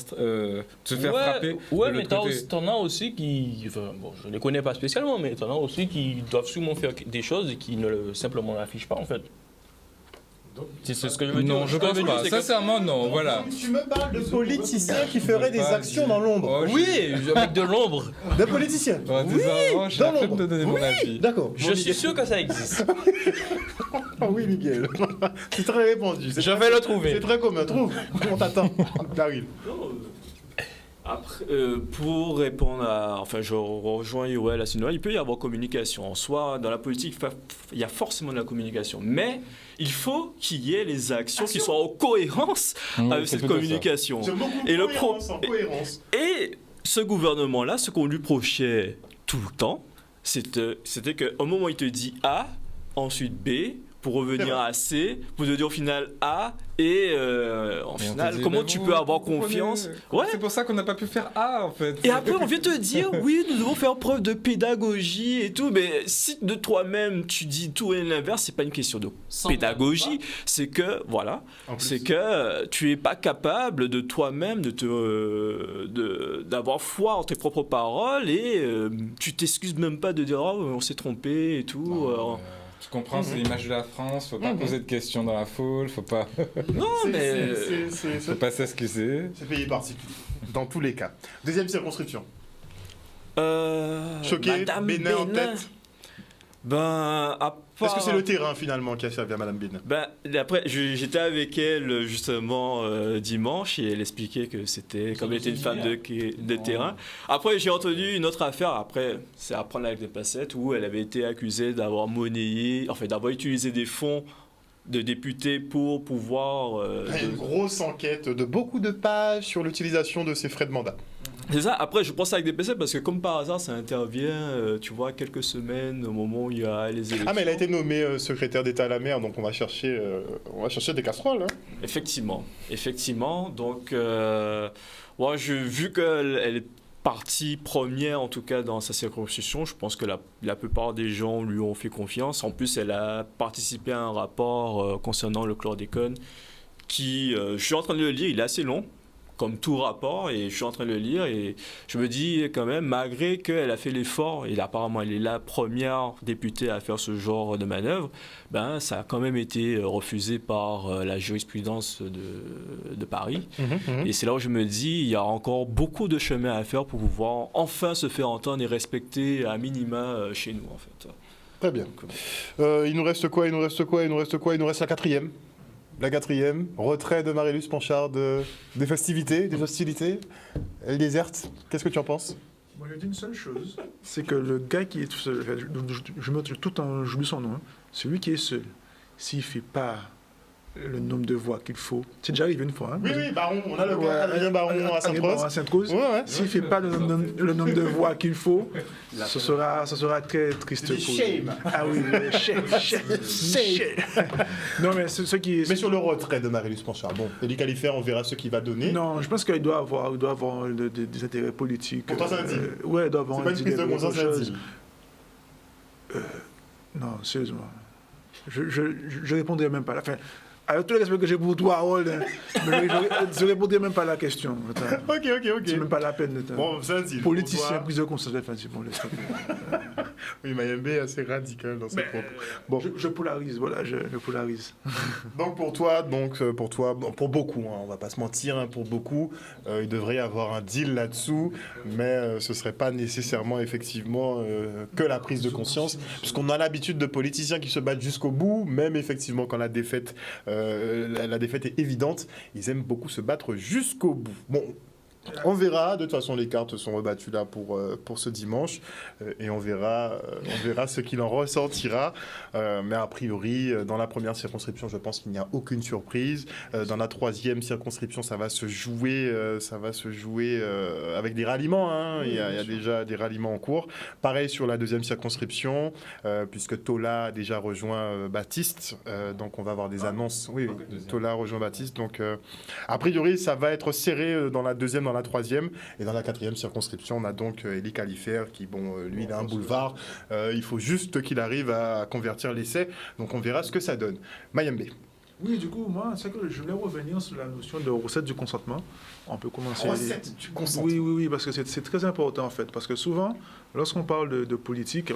frapper. Ouais, mais t'en as aussi qui, je ne les connais pas spécialement, mais t'en as aussi qui doivent sûrement faire des choses et qui ne simplement l'affichent pas en fait. C'est ce que je veux dire. Non, je pense pas. Sincèrement, non. Voilà. Tu me parles de politiciens qui feraient des actions dans l'ombre. Oui, avec de l'ombre. De politiciens. Oui, dans l'ombre. Oui, d'accord. Je suis sûr que ça existe. Oui, Miguel. C'est très répandu. Je vais le trouver. C'est très commun. Trouve. On t'attend. Daryl. Après, pour répondre à... Enfin, je rejoins Yoel à ce niveau, il peut y avoir communication. En soi, dans la politique, il y a forcément de la communication. Mais il faut qu'il y ait les actions qui soient en cohérence avec cette communication. Et cohérence. Et ce gouvernement-là, ce qu'on lui reprochait tout le temps, c'était qu'au moment où il te dit A, ensuite B, pour revenir à C, pour te dire au final A, et en final, comment tu peux avoir confiance? Ouais. C'est pour ça qu'on n'a pas pu faire A, en fait. Et après, on vient te dire, oui, nous devons faire preuve de pédagogie et tout, mais si de toi-même, tu dis tout et l'inverse, c'est pas une question de pédagogie, c'est que, voilà, c'est que tu es pas capable de toi-même d'avoir foi en tes propres paroles et tu t'excuses même pas de dire, oh, on s'est trompé et tout. Tu comprends, c'est l'image de la France, faut pas poser de questions dans la foule, faut pas... Non, mais... faut pas s'excuser. C'est pays particulier, dans tous les cas. Deuxième circonscription. Choqué, Madame Bénin en tête. Est-ce que c'est le terrain finalement qui a servi à Madame Bénin? Après, j'étais avec elle justement dimanche et elle expliquait que c'était comme elle était une femme de terrain. Après, j'ai entendu une autre affaire, après, c'est à prendre avec des pincettes, où elle avait été accusée d'avoir monnayé, d'avoir utilisé des fonds de députés pour pouvoir... Une grosse enquête de beaucoup de pages sur l'utilisation de ces frais de mandat. C'est ça. Après, je pense avec des PC parce que comme par hasard, ça intervient, tu vois, quelques semaines au moment où il y a les élections. Ah, mais elle a été nommée secrétaire d'État à la mer, donc on va chercher des casseroles. Hein. Effectivement. Donc, vu qu'elle est partie première, en tout cas dans sa circonscription, je pense que la plupart des gens lui ont fait confiance. En plus, elle a participé à un rapport concernant le chlordécone qui, je suis en train de le lire, il est assez long, comme tout rapport, et je suis en train de le lire et je me dis quand même, malgré qu'elle a fait l'effort, et apparemment elle est la première députée à faire ce genre de manœuvre, ça a quand même été refusé par la jurisprudence de Paris. Et c'est là où je me dis, il y a encore beaucoup de chemin à faire pour pouvoir enfin se faire entendre et respecter à minima chez nous, en fait. Très bien. Il nous reste quoi? Il nous reste la quatrième. La quatrième, retrait de Marie-Luce Panchard des festivités, des hostilités. Elle déserte. Qu'est-ce que tu en penses? Moi, je dis une seule chose, c'est que le gars qui est tout seul, j'oublie son nom, celui qui est seul, s'il ne fait pas le nombre de voix qu'il faut, c'est déjà arrivé une fois. Hein, oui, Baron, on a le gars Adrien Baron à Sainte-Rose. S'il ne fait pas le nombre de voix qu'il faut, ce sera très triste pour lui. Ah oui, shame. Non, mais ce qui est... Mais sur le retrait de Marie-Luce Panchard, bon, Élie Califère, on verra ce qu'il va donner. Non, je pense qu'il doit avoir des intérêts politiques. Pour toi, ça veut dire? Ouais, il doit avoir... C'est pas une prise de conscience, ça veut dire? Non, sérieusement. Je répondrai même pas à la fin. Avec tout le respect que j'ai pour toi, Harold, mais je ne répondrai même pas à la question. Ok. C'est même pas la peine. Bon, ça dit. Politicien, prise de conscience, bon, laisse oui, Mayembe est assez radical dans ses propos. Bon. Je polarise, voilà, je polarise. Donc pour toi, pour beaucoup, hein, on va pas se mentir, hein, pour beaucoup, il devrait y avoir un deal là-dessous, mais ce serait pas nécessairement effectivement que la prise de conscience, puisqu'on a l'habitude de politiciens qui se battent jusqu'au bout, même effectivement quand la défaite est évidente, ils aiment beaucoup se battre jusqu'au bout. Bon, on verra, de toute façon les cartes sont rebattues là pour ce dimanche, et on verra ce qu'il en ressortira, mais a priori, dans la première circonscription, je pense qu'il n'y a aucune surprise. Dans la troisième circonscription, ça va se jouer avec des ralliements, hein. Il y a déjà des ralliements en cours. Pareil sur la deuxième circonscription, puisque Tola a déjà rejoint Baptiste, donc on va avoir des annonces. Oui, Tola rejoint Baptiste, donc a priori, ça va être serré dans la deuxième, dans la troisième, et dans la quatrième circonscription, on a donc Élie Califère qui, lui, il a un boulevard. Il faut juste qu'il arrive à convertir l'essai. Donc, on verra ce que ça donne. Mayembe. Oui, du coup, moi, c'est que je voulais revenir sur la notion de recette du consentement. On peut commencer... Recette du consentement. Oui, parce que c'est très important, en fait. Parce que souvent, lorsqu'on parle de politique...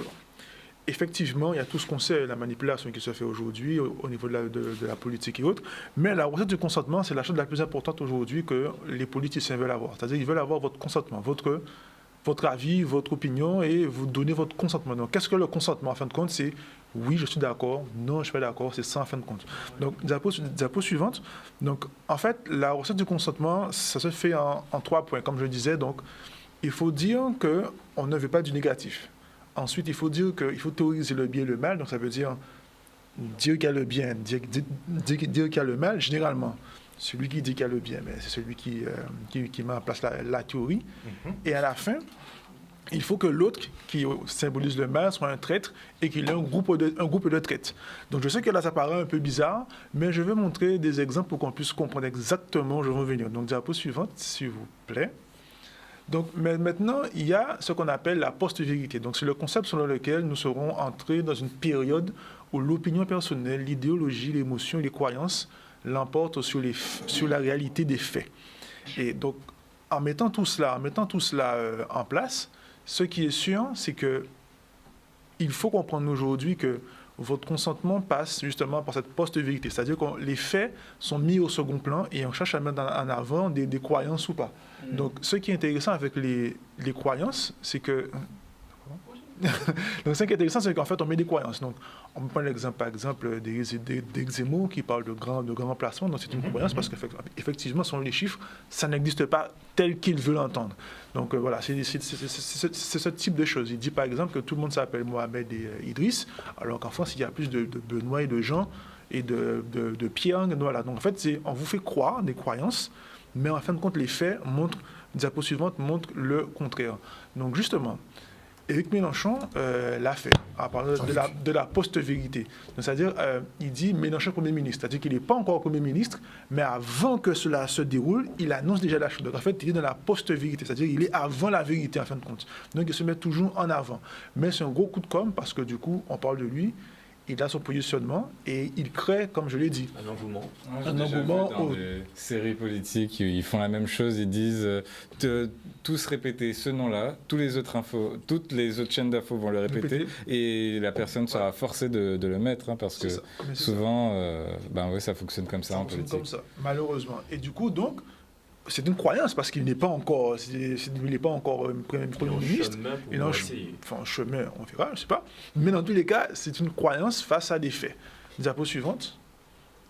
Effectivement, il y a tout ce qu'on sait, la manipulation qui se fait aujourd'hui au niveau de la politique et autres. Mais la recette du consentement, c'est la chose la plus importante aujourd'hui que les politiciens veulent avoir. C'est-à-dire qu'ils veulent avoir votre consentement, votre avis, votre opinion, et vous donner votre consentement. Donc, qu'est-ce que le consentement, en fin de compte? C'est oui, je suis d'accord, non, je ne suis pas d'accord, c'est ça, en fin de compte. Donc, diapo suivante. Donc, en fait, la recette du consentement, ça se fait en 3 points, comme je le disais. Donc, il faut dire qu'on ne veut pas du négatif. Ensuite, il faut dire qu'il faut théoriser le bien et le mal. Donc, ça veut dire dire qu'il y a le bien, dire qu'il y a le mal. Généralement, celui qui dit qu'il y a le bien, c'est celui qui met en place la théorie. Et à la fin, il faut que l'autre, qui symbolise le mal, soit un traître et qu'il ait un groupe de traîtres. Donc je sais que là, ça paraît un peu bizarre, mais je vais montrer des exemples pour qu'on puisse comprendre exactement où je veux venir. Donc, diapo suivante, s'il vous plaît. Donc maintenant, il y a ce qu'on appelle la post-vérité. Donc c'est le concept selon lequel nous serons entrés dans une période où l'opinion personnelle, l'idéologie, l'émotion et les croyances l'emportent sur la réalité des faits. Et donc, en mettant tout cela en place, ce qui est sûr, c'est que il faut comprendre aujourd'hui que votre consentement passe justement par cette post-vérité. C'est-à-dire que les faits sont mis au second plan et on cherche à mettre en avant des croyances ou pas. Donc, ce qui est intéressant avec les croyances, c'est que... Donc, ce qui est intéressant, c'est qu'en fait, on met des croyances. Donc, on prend l'exemple, par exemple, d'Exemo qui parle de grand placement. Donc, c'est une croyance parce qu'effectivement, selon les chiffres, ça n'existe pas tel qu'il veut l'entendre. Donc, voilà, c'est ce type de choses. Il dit, par exemple, que tout le monde s'appelle Mohamed et Idriss, alors qu'en France, il y a plus de Benoît et de Jean et de Pierre. Voilà. Donc, en fait, on vous fait croire des croyances, mais en fin de compte, les faits diapo suivante, montrent le contraire. Donc, justement, Éric Mélenchon l'a fait, en parlant de la post-vérité. C'est-à-dire, il dit Mélenchon Premier ministre. C'est-à-dire qu'il n'est pas encore Premier ministre, mais avant que cela se déroule, il annonce déjà la chose. Donc, en fait, il est dans la post-vérité. C'est-à-dire qu'il est avant la vérité, en fin de compte. Donc, il se met toujours en avant. Mais c'est un gros coup de com' parce que, du coup, on parle de lui. Il a son positionnement et il crée, comme je l'ai dit, un engouement. Un engouement dans des séries politiques, ils font la même chose, ils disent tous répéter ce nom-là, toutes les autres chaînes d'infos vont le répéter et la personne sera forcée de le mettre parce que souvent, ça fonctionne comme ça en politique. Comme ça, malheureusement. Et du coup, donc, c'est une croyance parce qu'il n'est pas encore, Premier ministre. Il est en chemin, on verra, je ne sais pas. Mais dans tous les cas, c'est une croyance face à des faits. Diapo suivante.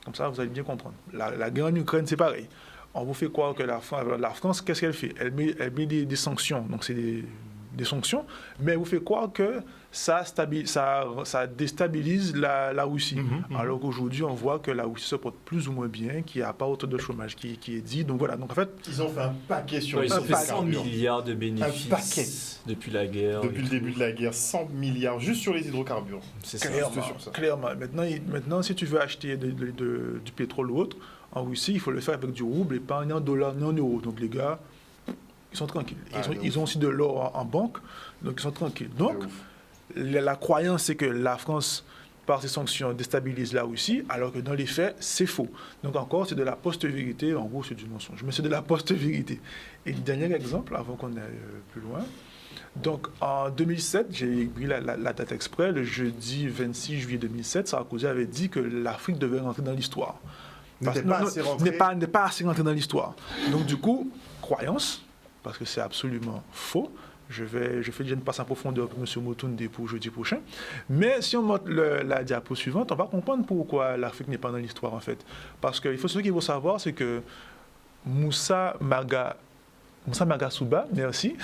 Comme ça, vous allez bien comprendre. La guerre en Ukraine, c'est pareil. On vous fait croire que la France, qu'est-ce qu'elle fait ? Elle met des sanctions. Donc, c'est des sanctions, mais elle vous fait croire que ça déstabilise la Russie. Alors qu'aujourd'hui, on voit que la Russie se porte plus ou moins bien, qu'il n'y a pas autant de chômage qui est dit. Donc voilà, donc en fait... Ils ont fait un paquet sur ils ont fait 100 milliards de bénéfices depuis la guerre. Depuis le début de la guerre, 100 milliards juste sur les hydrocarbures. C'est clairement. Maintenant, si tu veux acheter du pétrole ou autre, en Russie, il faut le faire avec du rouble et pas en dollars ni en euros. Donc les gars... Ils sont tranquilles. Ils ont aussi de l'or en banque, donc ils sont tranquilles. Donc, la croyance, c'est que la France, par ses sanctions, déstabilise la Russie, alors que dans les faits, c'est faux. Donc encore, c'est de la post-vérité. En gros, c'est du mensonge, mais c'est de la post-vérité. Et le dernier exemple, avant qu'on aille plus loin. Donc, en 2007, j'ai pris la date exprès, le jeudi 26 juillet 2007, Sarkozy avait dit que l'Afrique devait rentrer dans l'histoire. N'est pas assez rentré dans l'histoire. Donc, du coup, croyance, parce que c'est absolument faux. Je fais déjà une passe en profondeur pour M. Motounde pour jeudi prochain. Mais si on montre la diapo suivante, on va comprendre pourquoi l'Afrique n'est pas dans l'histoire, en fait. Parce que ce qu'il faut savoir, c'est que Moussa Magasuba, merci,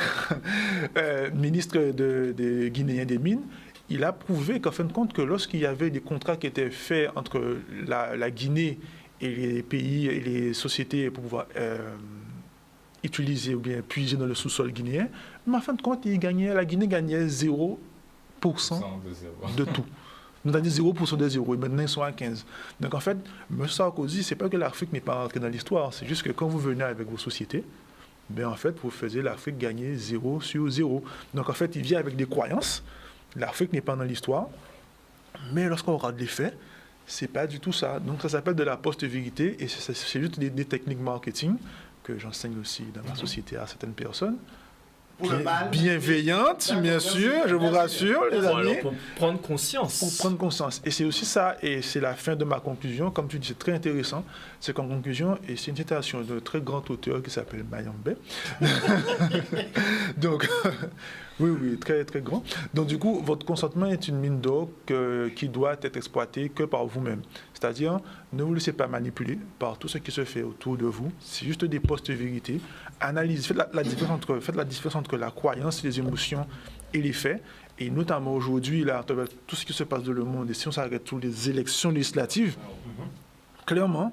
ministre de Guinéen des Mines, il a prouvé qu'en fin de compte, que lorsqu'il y avait des contrats qui étaient faits entre la Guinée et les pays et les sociétés pour pouvoir... utiliser ou bien puiser dans le sous-sol guinéen, mais en fin de compte, la Guinée gagnait 0% de tout. Nous avons dit 0% de 0, et maintenant ils sont à 15. Donc en fait, M. Sarkozy, ce n'est pas que l'Afrique n'est pas rentrée dans l'histoire, c'est juste que quand vous venez avec vos sociétés, en fait, vous faisiez l'Afrique gagner 0 sur 0. Donc en fait, il vient avec des croyances, l'Afrique n'est pas dans l'histoire, mais lorsqu'on regarde les faits, c'est pas du tout ça. Donc ça s'appelle de la post-vérité, et c'est juste des techniques marketing que j'enseigne aussi dans ma société à certaines personnes. Bienveillantes, bien sûr, je vous rassure, les amis. Pour prendre conscience. Pour prendre conscience. Et c'est aussi ça, et c'est la fin de ma conclusion. Comme tu dis, c'est très intéressant. C'est qu'en conclusion, et c'est une citation d'un très grand auteur qui s'appelle Mayombe. Donc, oui, très, très grand. Donc, du coup, votre consentement est une mine d'or qui doit être exploitée que par vous-même. C'est-à-dire, ne vous laissez pas manipuler par tout ce qui se fait autour de vous. C'est juste des post-vérités. Analysez, faites la différence entre la croyance, les émotions et les faits. Et notamment aujourd'hui, là, tout ce qui se passe dans le monde, et si on s'arrête sur les élections législatives, clairement,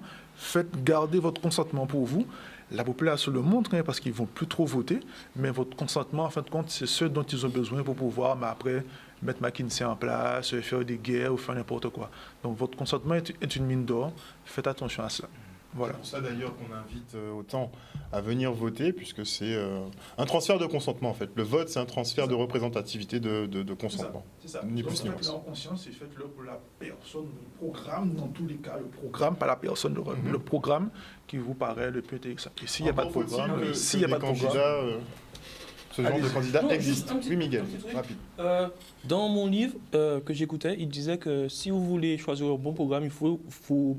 garder votre consentement pour vous. La population le montre, parce qu'ils ne vont plus trop voter, mais votre consentement, en fin de compte, c'est ce dont ils ont besoin pour pouvoir, après, mettre McKinsey en place, faire des guerres ou faire n'importe quoi. Donc votre consentement est une mine d'or. Faites attention à cela. Voilà. C'est pour ça d'ailleurs qu'on invite autant à venir voter, puisque c'est un transfert de consentement en fait. Le vote, c'est un transfert de représentativité de consentement. C'est ça. Ni plus ni moins. Faites-le en conscience et faites-le pour la personne, le programme, dans tous les cas, le programme, pas la personne, le programme qui vous paraît le plus intéressant. Et s'il n'y a pas de programme, ce genre de candidat existe. Oui, Miguel, rapide. Dans mon livre que j'écoutais, il disait que si vous voulez choisir un bon programme, il faut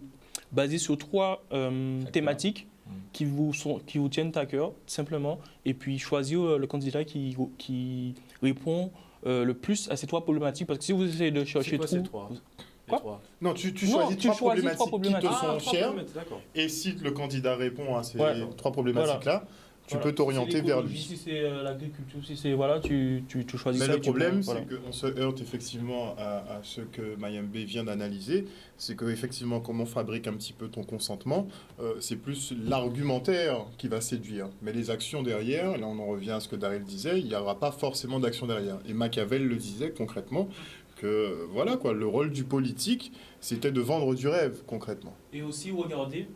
baser sur 3 thématiques qui vous tiennent à cœur, simplement, et puis choisir le candidat qui répond le plus à ces 3 problématiques. Parce que si vous essayez de chercher ces 3 Quoi? Non, tu choisis 3 problématiques qui te sont chères, d'accord. et si le candidat répond à ces 3 problématiques-là, tu Voilà. peux t'orienter vers lui. Si c'est l'agriculture, si c'est voilà, tu choisis Mais ça. le problème, c'est qu'on se heurte effectivement à ce que Mayembe vient d'analyser, c'est qu'effectivement, comme on fabrique un petit peu ton consentement, c'est plus l'argumentaire qui va séduire. Mais les actions derrière, là on en revient à ce que Daryl disait, il n'y aura pas forcément d'action derrière. Et Machiavel le disait concrètement, que voilà quoi, le rôle du politique, c'était de vendre du rêve concrètement. Et aussi regarder.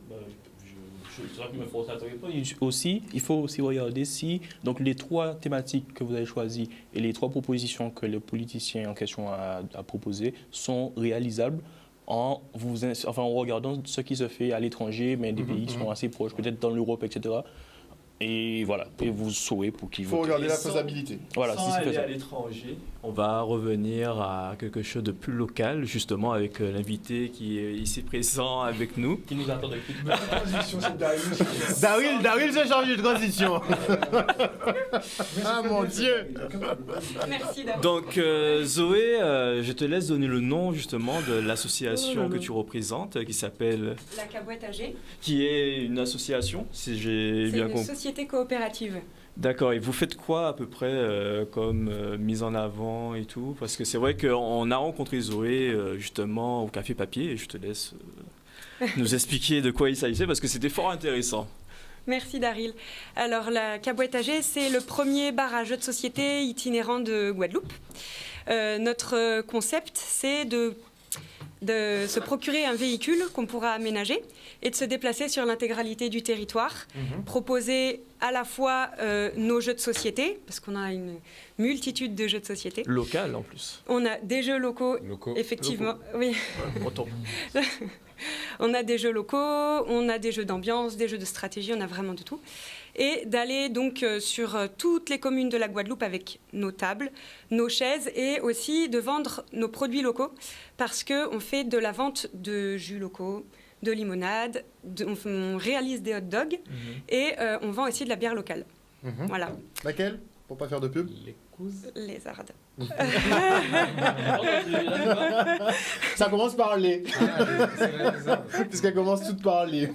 Aussi, il faut aussi regarder si donc les 3 thématiques que vous avez choisies et les 3 propositions que le politicien en question a proposées sont réalisables en regardant ce qui se fait à l'étranger, mais des pays qui sont assez proches, peut-être dans l'Europe, etc. Et voilà, et vous saurez pour qui il faut voter. regarder la faisabilité. Voilà, sans si c'est aller faisable. à l'étranger, on va revenir à quelque chose de plus local, justement avec l'invité qui est ici présent avec nous. Qui nous attend depuis. Daryl se charge de transition. Ah mon Dieu. Merci d'avoir. Donc Zoé, je te laisse donner le nom justement de l'association que tu représentes, qui s'appelle... La Caboette AG. Qui est une association, si j'ai C'est bien une compris. société coopérative. D'accord, et vous faites quoi à peu près comme mise en avant et tout? Parce que c'est vrai qu'on a rencontré Zoé justement au Café Papier, et je te laisse nous expliquer de quoi il s'agissait, parce que c'était fort intéressant. Merci Daryl. Alors la Caboette AG, c'est le premier bar à jeux de société itinérant de Guadeloupe. Notre concept, c'est de se procurer un véhicule qu'on pourra aménager et de se déplacer sur l'intégralité du territoire, proposer à la fois nos jeux de société, parce qu'on a une multitude de jeux de société. Local en plus. On a des jeux locaux. Effectivement. Oui. Breton. On a des jeux locaux, on a des jeux d'ambiance, des jeux de stratégie, on a vraiment de tout. Et d'aller donc sur toutes les communes de la Guadeloupe avec nos tables, nos chaises, et aussi de vendre nos produits locaux, parce qu'on fait de la vente de jus locaux, de limonade, on réalise des hot dogs, et on vend aussi de la bière locale. Voilà. Laquelle? Pour pas faire de pub? Les Ardes. Ça commence par les. Puisqu'elle commence toutes par les.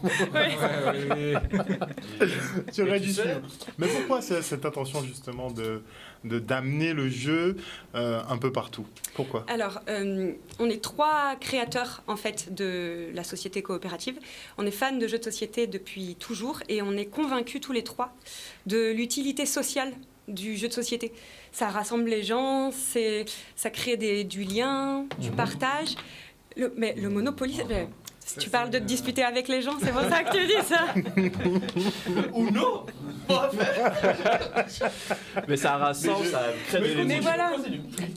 Tu aurais dû suivre. Mais pourquoi cette intention justement d'amener le jeu un peu partout? Pourquoi? Alors, on est 3 créateurs en fait de la société coopérative. On est fans de jeux de société depuis toujours et on est convaincus tous les 3 de l'utilité sociale du jeu de société. Ça rassemble les gens, ça crée du lien, du partage. Mais le Monopoly, tu parles de te disputer avec les gens, c'est pour ça que tu dis ça. Ou non. Mais ça rassemble, ça crée des liens. Mais voilà.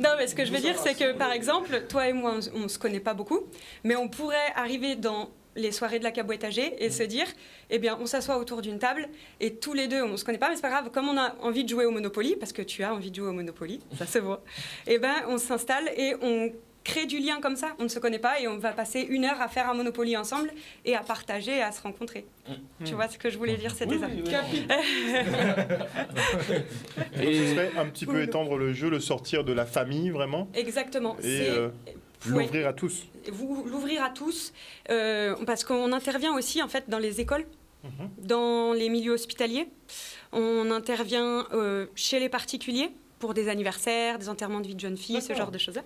Non, mais ce que je veux dire, c'est que par exemple, toi et moi, on ne se connaît pas beaucoup, mais on pourrait arriver dans les soirées de la Caboette AG et se dire, eh bien, on s'assoit autour d'une table et tous les deux, on ne se connaît pas, mais c'est pas grave, comme on a envie de jouer au Monopoly, parce que tu as envie de jouer au Monopoly, ça se voit, eh ben, on s'installe et on crée du lien comme ça, on ne se connaît pas et on va passer 1 heure à faire un Monopoly ensemble et à partager et à se rencontrer. Tu vois ce que je voulais dire, c'était ça. Et ce serait un petit peu étendre le jeu, le sortir de la famille vraiment. Exactement. Et l'ouvrir à tous. L'ouvrir à tous, parce qu'on intervient aussi en fait dans les écoles, dans les milieux hospitaliers. On intervient chez les particuliers pour des anniversaires, des enterrements de vie de jeunes filles, ce genre de choses-là.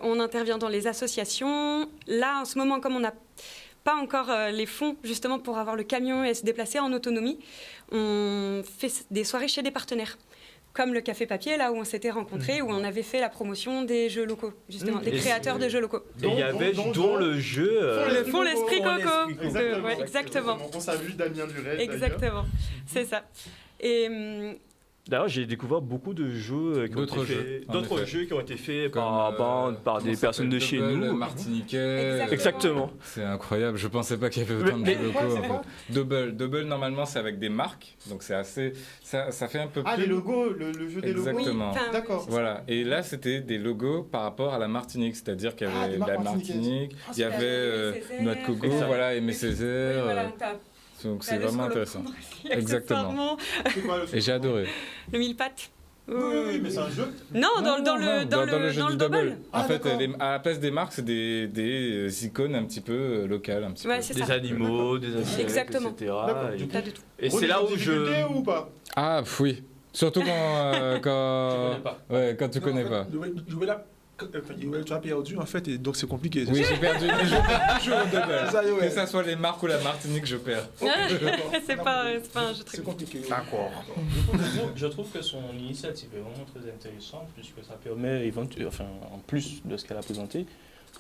On intervient dans les associations. Là, en ce moment, comme on n'a pas encore les fonds justement pour avoir le camion et se déplacer en autonomie, on fait des soirées chez des partenaires. Comme le Café Papier, là où on s'était rencontrés, où on avait fait la promotion des jeux locaux, justement, des créateurs de jeux locaux. Et il y avait dont le jeu... le fond l'esprit coco. Exactement. On salue Damien Luret. Exactement, c'est ça. Et d'ailleurs, j'ai découvert beaucoup de jeux d'autres jeux qui ont été faits par des personnes de chez nous. Martiniquais. Exactement. C'est incroyable. Je pensais pas qu'il y avait autant de jeux locaux. Double, normalement, c'est avec des marques, donc c'est assez. Ça fait un peu plus. Ah, les logos, le jeu des logos. Exactement. Oui, d'accord. Voilà. Et là, c'était des logos par rapport à la Martinique, c'est-à-dire qu'il y avait la Martinique, il y avait Noix de Coco, voilà, Aimé Césaire. Donc c'est vraiment intéressant. Exactement. Et j'ai adoré. Le mille pattes. Oui, mais c'est un jeu. Non, dans le jeu du double. En fait, à la place des marques, c'est des icônes un petit peu locales, un petit peu. Des animaux, des insectes, exactement. etc. Pas du tout. Et c'est là où je... ou pas? Ah, oui. Surtout quand tu connais pas. Tu as perdu en fait, et donc c'est compliqué. Oui, j'ai perdu. Je perds toujours au double. Que ça soit les marques ou la Martinique, je perds. C'est pas un jeu très compliqué. D'accord. Je trouve que son initiative est vraiment très intéressante puisque ça permet, en plus de ce qu'elle a présenté,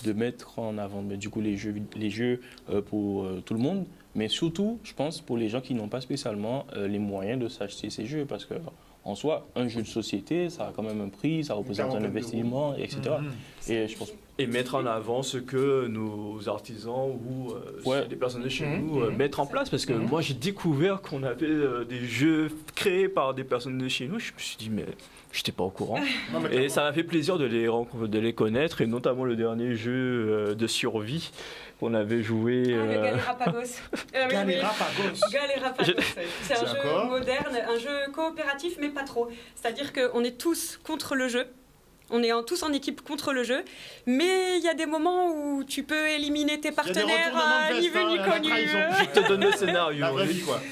de mettre en avant du coup les jeux pour tout le monde, mais surtout, je pense, pour les gens qui n'ont pas spécialement les moyens de s'acheter ces jeux, parce que en soi, un jeu de société, ça a quand même un prix, ça représente un investissement, etc. Et je pense... Et mettre en avant ce que nos artisans ou des personnes de chez nous mettent en place. Parce que moi, j'ai découvert qu'on avait des jeux créés par des personnes de chez nous. Je me suis dit, mais je n'étais pas au courant. Et ça m'a fait plaisir de les connaître, et notamment le dernier jeu de survie qu'on avait joué. Le Galérapagos. Galérapagos. C'est un jeu moderne, un jeu coopératif, mais pas trop. C'est-à-dire qu'on est tous contre le jeu. On est tous en équipe contre le jeu, mais il y a des moments où tu peux éliminer tes partenaires ni vu ni connu. Je te donne le scénario.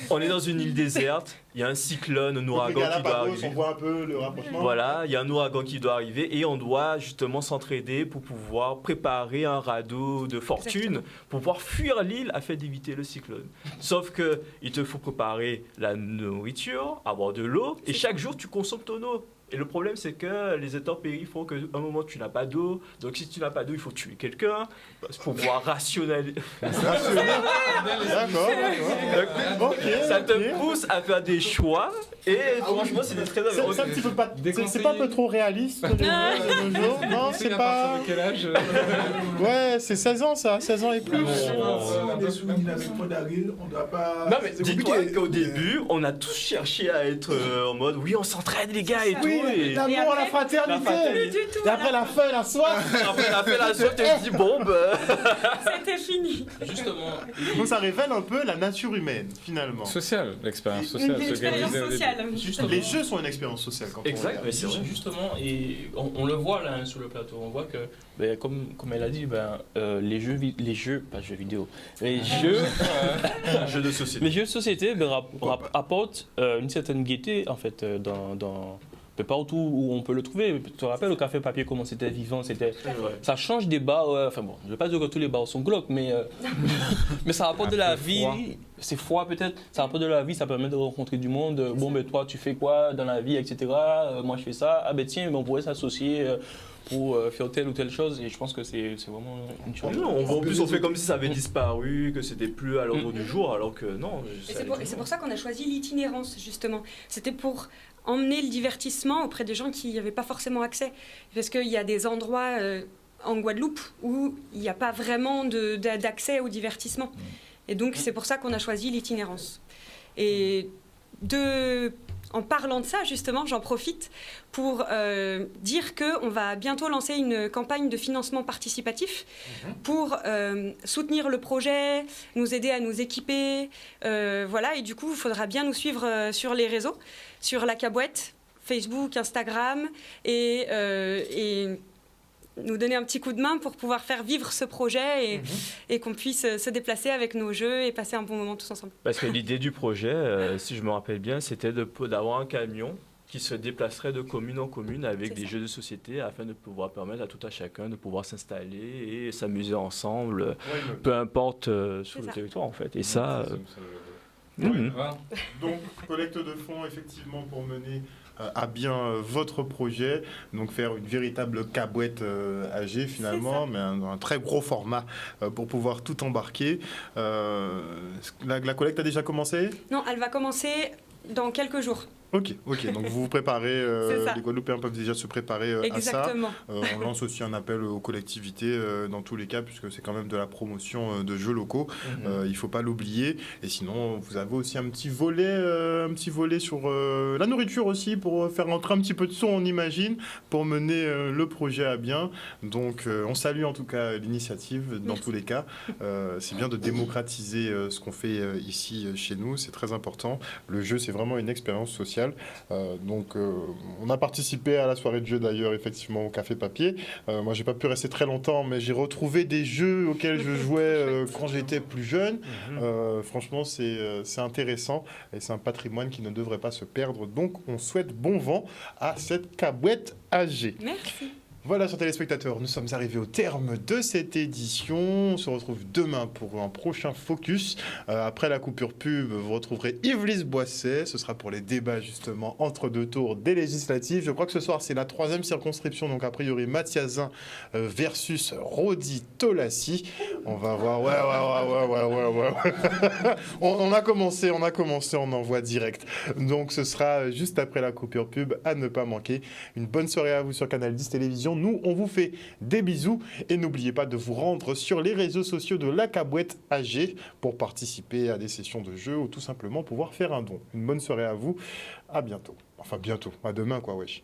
On est dans une île déserte, il y a un cyclone, un ouragan qui doit arriver. On voit un peu le rapprochement. Voilà, il y a un ouragan qui doit arriver et on doit justement s'entraider pour pouvoir préparer un radeau de fortune pour pouvoir fuir l'île afin d'éviter le cyclone. Sauf que il te faut préparer la nourriture, avoir de l'eau, et chaque jour tu consommes ton eau. Et le problème, c'est que les intempéries font qu'à un moment, tu n'as pas d'eau. Donc, si tu n'as pas d'eau, il faut tuer quelqu'un pour pouvoir rationaliser. D'accord. Ça te pousse à faire des choix. Et franchement, c'est très intéressant. C'est un petit peu pas... C'est pas un peu trop réaliste de nos jours. Non, c'est pas... Quel âge? Ouais, c'est 16 ans, ça. 16 ans et plus. On est sous une dynamique d'Aril, on doit pas... Non, mais dis-toi qu'au début, on a tous cherché à être en mode oui, on s'entraide, les gars, et tout. Oui, l'amour, la fraternité. Et après la faim, la soif. Après la faim, la soif, tu te dis bon, C'était fini. Justement. Donc ça révèle un peu la nature humaine, finalement. Sociale, l'expérience sociale. Une expérience sociale. Les jeux sont une expérience sociale quand exact, on regarde. Justement, et on le voit là sur le plateau, on voit que, comme elle a dit, les jeux de société. Les jeux de société apportent une certaine gaieté en fait dans partout où on peut le trouver. Tu te rappelles au Café Papier comment c'était vivant, ça change des bars. Enfin bon, je ne vais pas dire que tous les bars sont glauques, mais ça apporte de la vie. C'est froid peut-être. Ça apporte de la vie, ça permet de rencontrer du monde. Bon, toi tu fais quoi dans la vie, etc. Moi je fais ça. Ah ben tiens, on pourrait s'associer pour faire telle ou telle chose, et je pense que c'est vraiment une chose. En plus, on fait comme si ça avait disparu, que c'était plus à l'ordre du jour, alors que non. Et c'est pour ça qu'on a choisi l'itinérance, justement. C'était pour emmener le divertissement auprès des gens qui n'y avaient pas forcément accès. Parce qu'il y a des endroits en Guadeloupe où il n'y a pas vraiment d'accès au divertissement. Et donc, c'est pour ça qu'on a choisi l'itinérance. Et en parlant de ça, justement, j'en profite pour dire qu'on va bientôt lancer une campagne de financement participatif pour soutenir le projet, nous aider à nous équiper. Voilà, et du coup, il faudra bien nous suivre sur les réseaux, sur La Cabouette, Facebook, Instagram, et nous donner un petit coup de main pour pouvoir faire vivre ce projet et qu'on puisse se déplacer avec nos jeux et passer un bon moment tous ensemble. Parce que l'idée du projet, si je me rappelle bien, c'était d'avoir un camion qui se déplacerait de commune en commune avec des jeux de société afin de pouvoir permettre à tout à chacun de pouvoir s'installer et s'amuser ensemble, peu importe sur le territoire en fait. Et ça... Donc, collecte de fonds, effectivement, pour mener à bien votre projet. Donc, faire une véritable caboette AG, finalement, mais un très gros format pour pouvoir tout embarquer. La collecte a déjà commencé ? Non, elle va commencer dans quelques jours. Ok. Donc vous vous préparez, les Guadeloupéens peuvent déjà se préparer à ça. On lance aussi un appel aux collectivités dans tous les cas, puisque c'est quand même de la promotion de jeux locaux. Il ne faut pas l'oublier. Et sinon, vous avez aussi un petit volet sur la nourriture aussi, pour faire entrer un petit peu de son, on imagine, pour mener le projet à bien. Donc on salue en tout cas l'initiative dans tous les cas. C'est bien de démocratiser ce qu'on fait ici chez nous, c'est très important. Le jeu, c'est vraiment une expérience sociale. On a participé à la soirée de jeu d'ailleurs, effectivement, au Café Papier. Moi, j'ai pas pu rester très longtemps, mais j'ai retrouvé des jeux auxquels je jouais quand j'étais plus jeune. Franchement, c'est intéressant et c'est un patrimoine qui ne devrait pas se perdre. Donc, on souhaite bon vent à cette caboette AG. Merci. Voilà, chers téléspectateurs, nous sommes arrivés au terme de cette édition. On se retrouve demain pour un prochain focus. Après la coupure pub, vous retrouverez Yves-Lise Boisset. Ce sera pour les débats, justement, entre deux tours des législatives. Je crois que ce soir, c'est la 3e circonscription. Donc, a priori, Mathiasin versus Rodi Tolassi. On va voir. Ouais. On a commencé, on envoie direct. Donc, ce sera juste après la coupure pub, à ne pas manquer. Une bonne soirée à vous sur Canal 10 Télévision. Nous, on vous fait des bisous et n'oubliez pas de vous rendre sur les réseaux sociaux de la Caboette AG pour participer à des sessions de jeu ou tout simplement pouvoir faire un don. Une bonne soirée à vous. À bientôt. Enfin, bientôt. À demain, quoi, wesh.